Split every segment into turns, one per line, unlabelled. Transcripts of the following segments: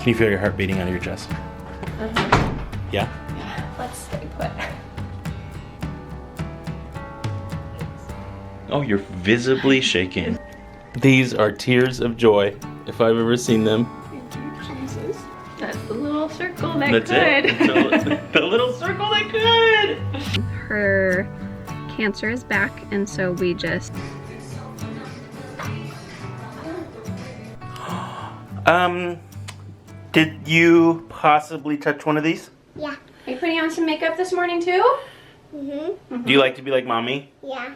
Can you feel your heart beating out of your chest? Yeah?
Yeah, let's stay put.
Oh, you're visibly shaking. These are tears of joy, if I've ever seen them.
Thank you, Jesus. That's the little circle that
That's
could.
it. The little circle that could.
Her cancer is back, and so we just...
Did you possibly touch one of these?
Yeah.
Are you putting on some makeup this morning too?
Mm-hmm.
Do you like to be like mommy?
Yeah.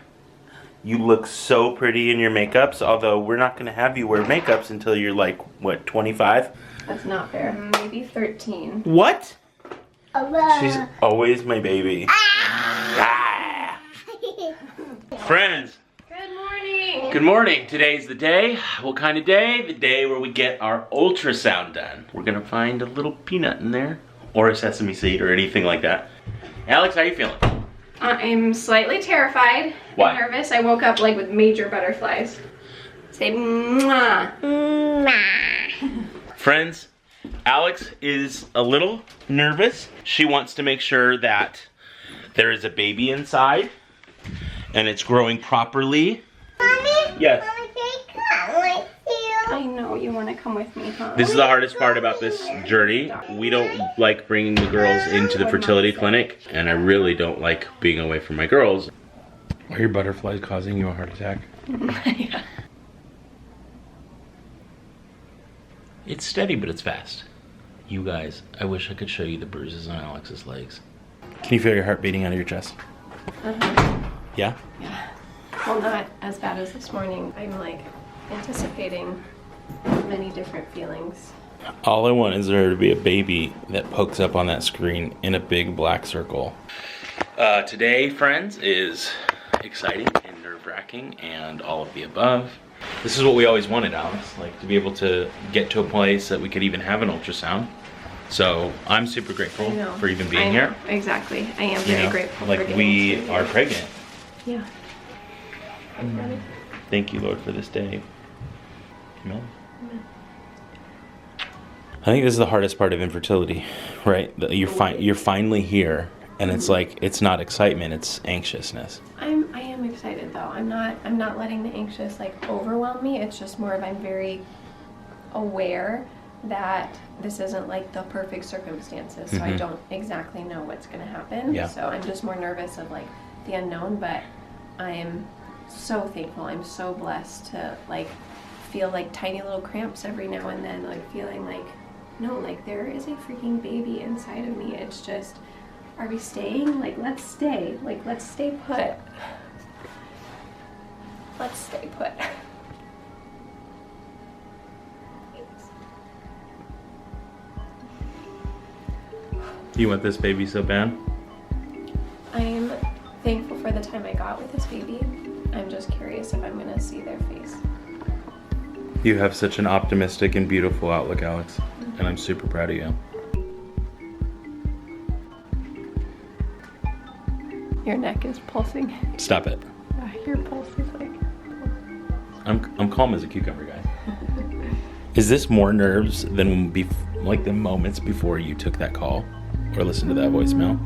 You look so pretty in your makeups, although we're not going to have you wear makeups until you're like, what, 25?
That's not fair. Maybe 13.
What?
Hello.
She's always my baby. Ah. Friends.
Good morning.
Good morning. Today's the day. What kind of day? The day where we get our ultrasound done. We're gonna find a little peanut in there, or a sesame seed, or anything like that. Alex, how are you feeling?
I'm slightly terrified.
Why?
And nervous. I woke up like with major butterflies. Say mwah.
Friends, Alex is a little nervous. She wants to make sure that there is a baby inside and it's growing properly.
Mommy?
Yes.
Mommy, can I come with you?
I know you want to come with me, huh?
This is the hardest part about this journey. We don't like bringing the girls into the fertility clinic, and I really don't like being away from my girls. Are your butterflies causing you a heart attack?
Yeah.
It's steady, but it's fast. You guys, I wish I could show you the bruises on Alex's legs. Can you feel your heart beating out of your chest? Yeah?
Yeah. Well, not as bad as this morning. I'm like anticipating many different feelings.
All I want is there to be a baby that pokes up on that screen in a big black circle. Today, friends, is exciting and nerve-wracking and all of the above. This is what we always wanted, Alex, like to be able to get to a place that we could even have an ultrasound. So I'm super grateful for even being here.
Exactly. I am very grateful for
like
getting
we
to be
are
here.
pregnant.
Yeah.
Thank you, Lord, for this day. Amen. I think this is the hardest part of infertility, right? You're finally here, and it's like it's not excitement, it's anxiousness.
I am excited though. I'm not letting the anxious like overwhelm me. It's just more of I'm very aware that this isn't like the perfect circumstances, so I don't exactly know what's gonna happen.
Yeah.
So I'm just more nervous of like the unknown, but I am so thankful. I'm so blessed to like feel like tiny little cramps every now and then, like feeling like, no, like there is a freaking baby inside of me. It's just, are we staying? Like, let's stay. Like, let's stay put. Let's stay put.
You want this baby so bad?
I'm thankful for the time I got with this baby. I'm just curious if I'm gonna see their face.
You have such an optimistic and beautiful outlook, Alex, and I'm super proud of you.
Your neck is pulsing.
Stop it.
Your pulse is like...
I'm calm as a cucumber, guys. Is this more nerves than like the moments before you took that call or listened to that voicemail?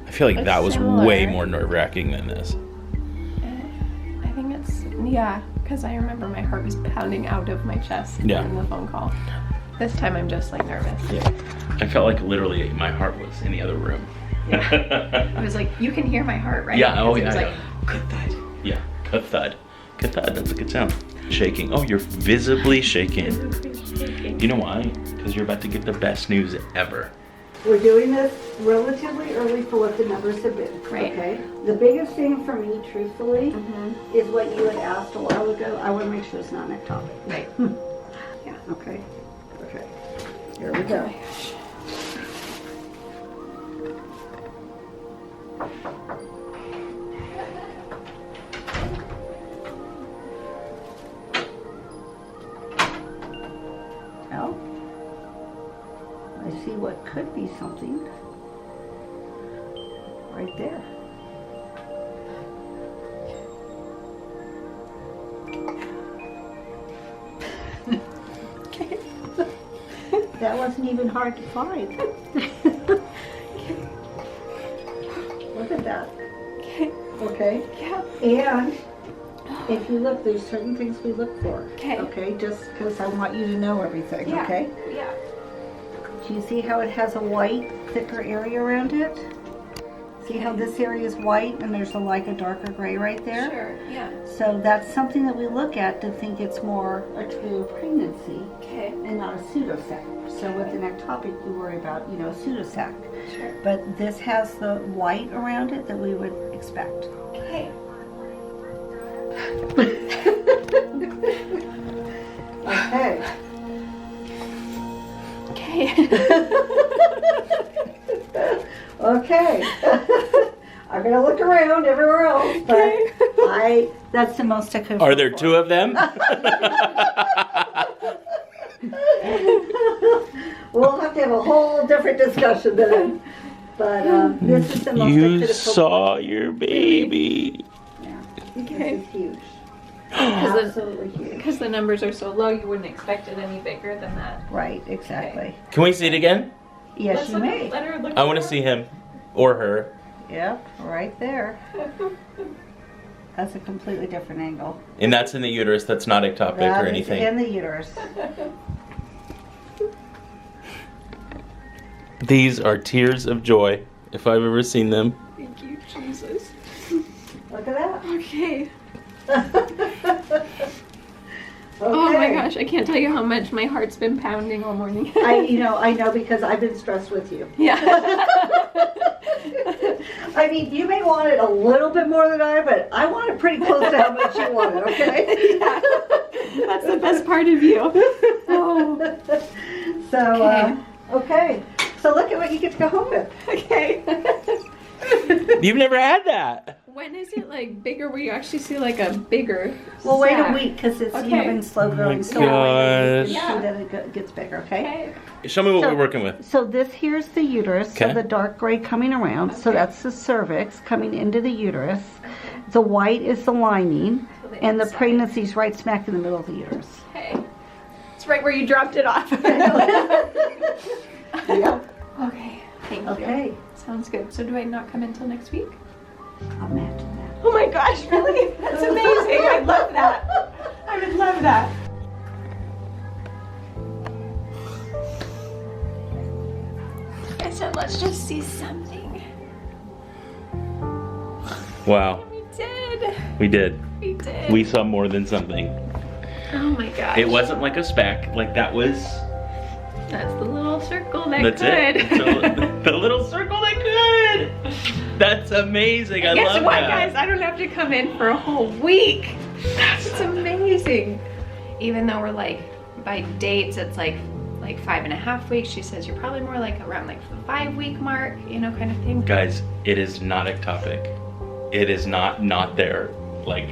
I feel like
It's
that was
similar.
way more nerve-wracking than this.
I think it's, yeah, because I remember my heart was pounding out of my chest in the phone call. This time I'm just like nervous.
Yeah. I felt like literally my heart was in the other room.
Yeah. I was like, you can hear my heart, right?
Yeah, oh
It
yeah.
was like,
Yeah. Good thud. Yeah, good thud. Good thud, that's a good sound. Shaking. Oh, you're visibly shaking. You know why? Because you're about to get the best news ever.
We're doing this relatively early for what the numbers have been.
Right.
Okay. The biggest thing for me, truthfully, is what you had asked a while ago. I want to make sure it's not ectopic.
right.
Yeah. Okay. Okay. Here we go. Well, I see what could be something right there. That wasn't even hard to find. Look at that.
Okay.
Okay.
Yeah.
And if you look, there's certain things we look for.
Okay.
Okay, just because I want you to know everything,
Yeah.
okay?
Yeah.
Do you see how it has a white, thicker area around it? See how this area is white and there's like a darker gray right there?
Sure. Yeah.
So that's something that we look at to think it's more a true pregnancy
Okay.
and not a pseudosac. So with an ectopic, you worry about, you know, a pseudosac.
Sure.
But this has the white around it that we would expect.
Okay.
Okay.
Okay.
Okay. I'm gonna look around everywhere else, but that's the most I could.
Are there two of them?
We'll have to have a whole different discussion then. But this is the most I
You
could have.
saw your baby.
Yeah.
Okay.
This is huge.
Because
Absolutely huge.
the numbers are so low, you wouldn't expect it any bigger than that.
Right. Exactly.
Can we see it again?
Yes,
Let's
you
look
may.
let her look.
I want to see him or her.
Yep. Right there. That's a completely different angle.
And that's in the uterus. That's not ectopic
That
or
is
anything.
in the uterus.
These are tears of joy, if I've ever seen them.
Thank you, Jesus.
Look at that.
Okay.
Okay.
Oh my gosh, I can't tell you how much my heart's been pounding all morning.
I know because I've been stressed with you.
Yeah.
I mean, you may want it a little bit more than I, but I want it pretty close to how much you want it, okay?
Yeah. That's the best part of you. Oh.
So, okay. So look at what you get to go home with.
Okay.
You've never had that.
When is it like bigger where you actually see like a bigger
Well, wait a
sac?
week because it's
Okay.
even slow growing.
my
So wait a week and see
gosh.
that it gets bigger, okay?
Okay.
Show me what
So-
we're working with.
So this here's the uterus,
Okay.
so the dark gray coming around. So
Okay.
that's the cervix coming into the uterus. The white is the lining,
So the
and the
inside.
pregnancy's right smack in the middle of the uterus.
Okay. It's right where you dropped it off.
Yep.
Okay. Thank you.
Okay.
Sounds good. So do I not come until next week?
Imagine that.
Oh my gosh, really? That's amazing. I love that. I would love that. I said, let's just see something.
Wow,
We did.
we did.
We did.
We saw more than something.
Oh my gosh.
It wasn't like a speck. Like that was.
That's the little circle that
That's
could.
it. The little circle that could. That's amazing. I
Guess
love
what,
that.
guys? I don't have to come in for a whole week. It's amazing. Even though we're like, by dates, it's like 5.5 weeks. She says you're probably more like around like the 5-week mark, you know, kind of thing.
Guys, it is not ectopic. It is not there. Like,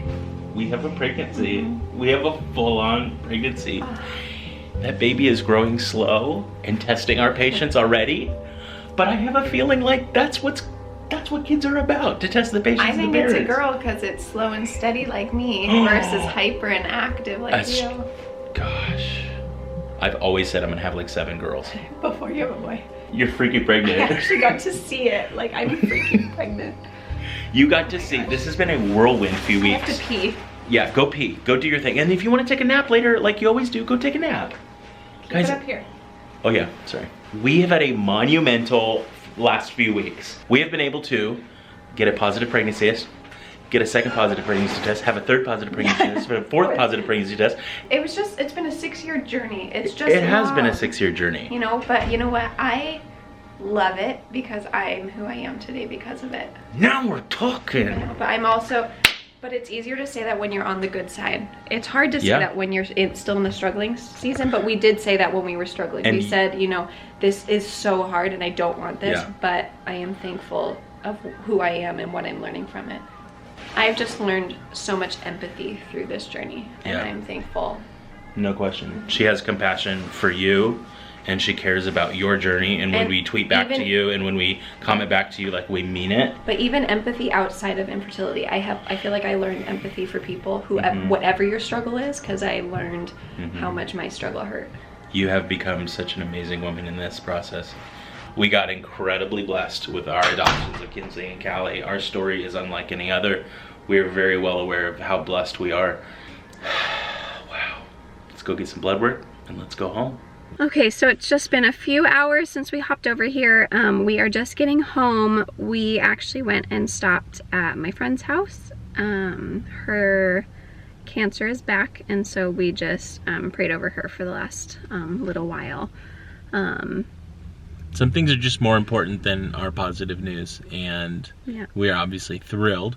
we have a pregnancy. We have a full-on pregnancy. That baby is growing slow and testing our patience already. But I have a feeling like that's what kids are about, to test the patience
I
of the
think it's a
parents.
girl because it's slow and steady like me versus hyper and active like
That's-
you.
Gosh. I've always said I'm gonna have like 7 girls.
Before you have a boy.
You're freaking
I
pregnant.
actually got to see it. Like, I'm freaking pregnant.
You got to see, this has been a whirlwind few
I have
weeks.
to pee.
Yeah, go pee. Go do your thing. And if you want to take a nap later, like you always do, go take a nap.
Keep
Guys-
it up here.
Oh yeah, sorry. We have had a monumental last few weeks. We have been able to get a positive pregnancy test, get a second positive pregnancy test, have a third positive pregnancy test, have a fourth positive pregnancy test.
It's been a 6-year journey. It's just
It has been a
long.
6-year journey.
You know, but you know what? I love it because I'm who I am today because of it.
Now we're
You
talking.
know, but it's easier to say that when you're on the good side. It's hard to say
Yeah.
that when you're still in the struggling season, but we did say that when we were struggling.
And
we said, you know, this is so hard and I don't want this,
Yeah.
but I am thankful of who I am and what I'm learning from it. I've just learned so much empathy through this journey, and
Yeah.
I'm thankful.
No question. She has compassion for you, and she cares about your journey, and when
And
we tweet back to
even-
you and when we comment back to you, like, we mean it.
But even empathy outside of infertility, I feel like I learned empathy for people who,
Mhm.
whatever your struggle is, because I learned
Mhm.
how much my struggle hurt.
You have become such an amazing woman in this process. We got incredibly blessed with our adoptions of Kinsley and Callie. Our story is unlike any other. We are very well aware of how blessed we are. Wow. Let's go get some blood work and let's go home.
Okay, so it's just been a few hours since we hopped over here. We are just getting home. We actually went and stopped at my friend's house. Her cancer is back, and so we just prayed over her for the last little while.
Some things are just more important than our positive news, and we are obviously thrilled.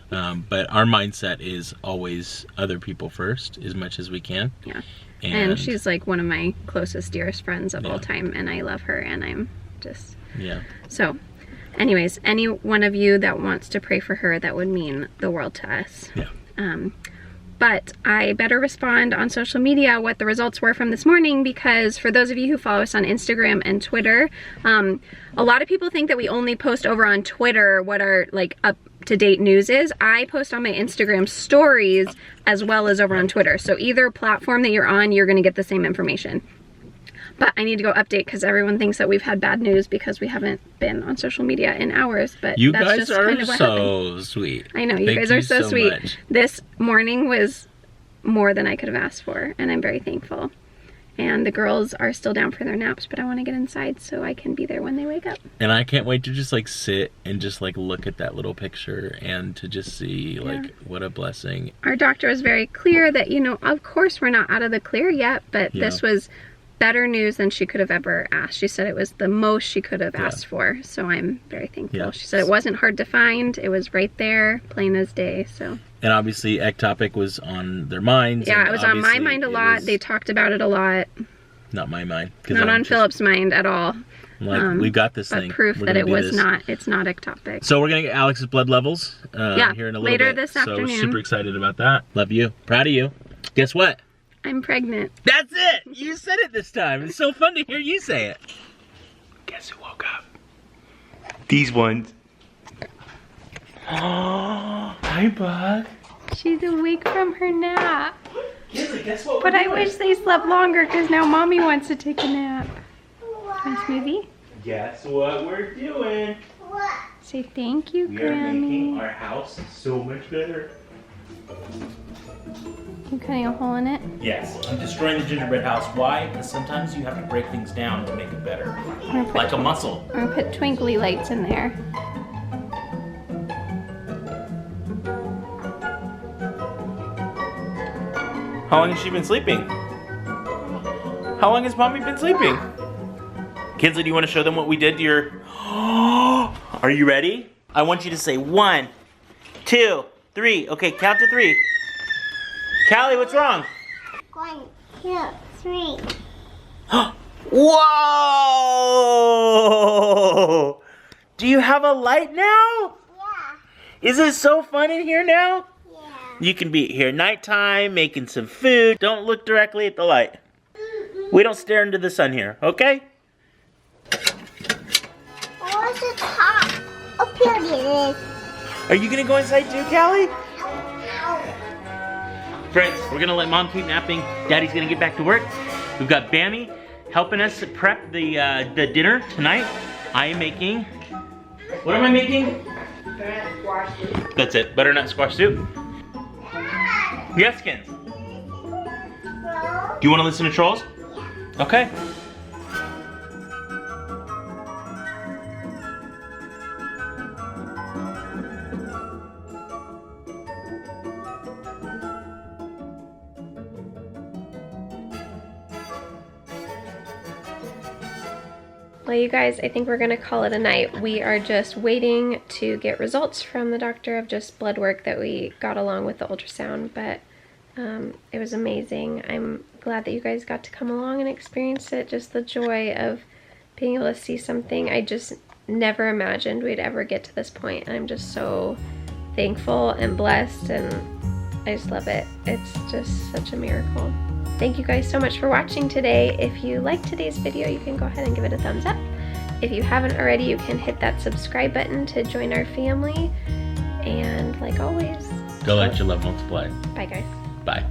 But our mindset is always other people first, as much as we can.
Yeah. And she's like one of my closest, dearest friends of all time, and I love her, and I'm just... Yeah. So, anyways, any one of you that wants to pray for her, that would mean the world to us. Yeah. But I better respond on social media what the results were from this morning, because for those of you who follow us on Instagram and Twitter, a lot of people think that we only post over on Twitter what our like up-to-date news is. I post on my Instagram stories as well as over on Twitter. So either platform that you're on, you're gonna get the same information. But I need to go update because everyone thinks that we've had bad news because we haven't been on social media in hours. But
you
that's
guys
just
are
kind of what
so
happened.
Sweet.
I know, you guys are so sweet. Much. This morning was more than I could have asked for, and I'm very thankful. And the girls are still down for their naps, but I want to get inside so I can be there when they wake up.
And I can't wait to just like sit and just like look at that little picture and to just see like what a blessing.
Our doctor was very clear that, you know, of course we're not out of the clear yet, but this was better news than she could have ever asked. She said it was the most she could have asked for, so I'm very thankful. She said it wasn't hard to find, it was right there, plain as day. So. And
obviously ectopic was on their minds.
Yeah, it was on my mind a lot. They talked about it a lot.
Not my mind.
Not on Philip's mind at all.
Like, we got this thing.
Proof that it was not, it's not ectopic.
So we're gonna get Alex's blood levels here in a little
later
bit.
This afternoon.
So super excited about that. Love you. Proud of you. Guess what?
I'm pregnant.
That's it! You said it this time. It's so fun to hear you say it. Guess who woke up? These ones. Oh, hi, Bug.
She's awake from her nap.
Kinsley, guess what
But I wish they slept longer because now Mommy wants to take a nap. Want a smoothie?
Guess what we're doing?
What?
Say thank you,
We
Grammy.
are making our house so much better.
You cutting a hole in it?
Yes, I'm destroying the gingerbread house. Why? Because sometimes you have to break things down to make it better. Like a muscle.
I'm gonna put twinkly lights in there.
How long has she been sleeping? How long has Mommy been sleeping? Kinsley, do you want to show them what we did to your... Are you ready? I want you to say 1, 2, 3. Okay, count to 3. Callie, what's wrong?
1, 2, 3.
Whoa! Do you have a light now?
Yeah.
Is it so fun in here now?
Yeah.
You can be here nighttime, making some food. Don't look directly at the light. We don't stare into the sun here, okay?
Where's the top? Up here it is.
Are you gonna go inside too, Callie? Friends, we're gonna let Mom keep napping. Daddy's gonna get back to work. We've got Bammy helping us prep the dinner tonight. I am making, what am I making?
Butternut squash soup.
That's it, butternut squash soup. Yes, Kins. Do you wanna listen to Trolls? Okay.
Well, you guys, I think we're gonna call it a night. We are just waiting to get results from the doctor of just blood work that we got along with the ultrasound, but it was amazing. I'm glad that you guys got to come along and experience it, just the joy of being able to see something. I just never imagined we'd ever get to this point, and I'm just so thankful and blessed, and I just love it. It's just such a miracle. Thank you guys so much for watching today. If you liked today's video, you can go ahead and give it a thumbs up. If you haven't already, you can hit that subscribe button to join our family. And like always,
Go let your love multiply.
bye guys.
Bye.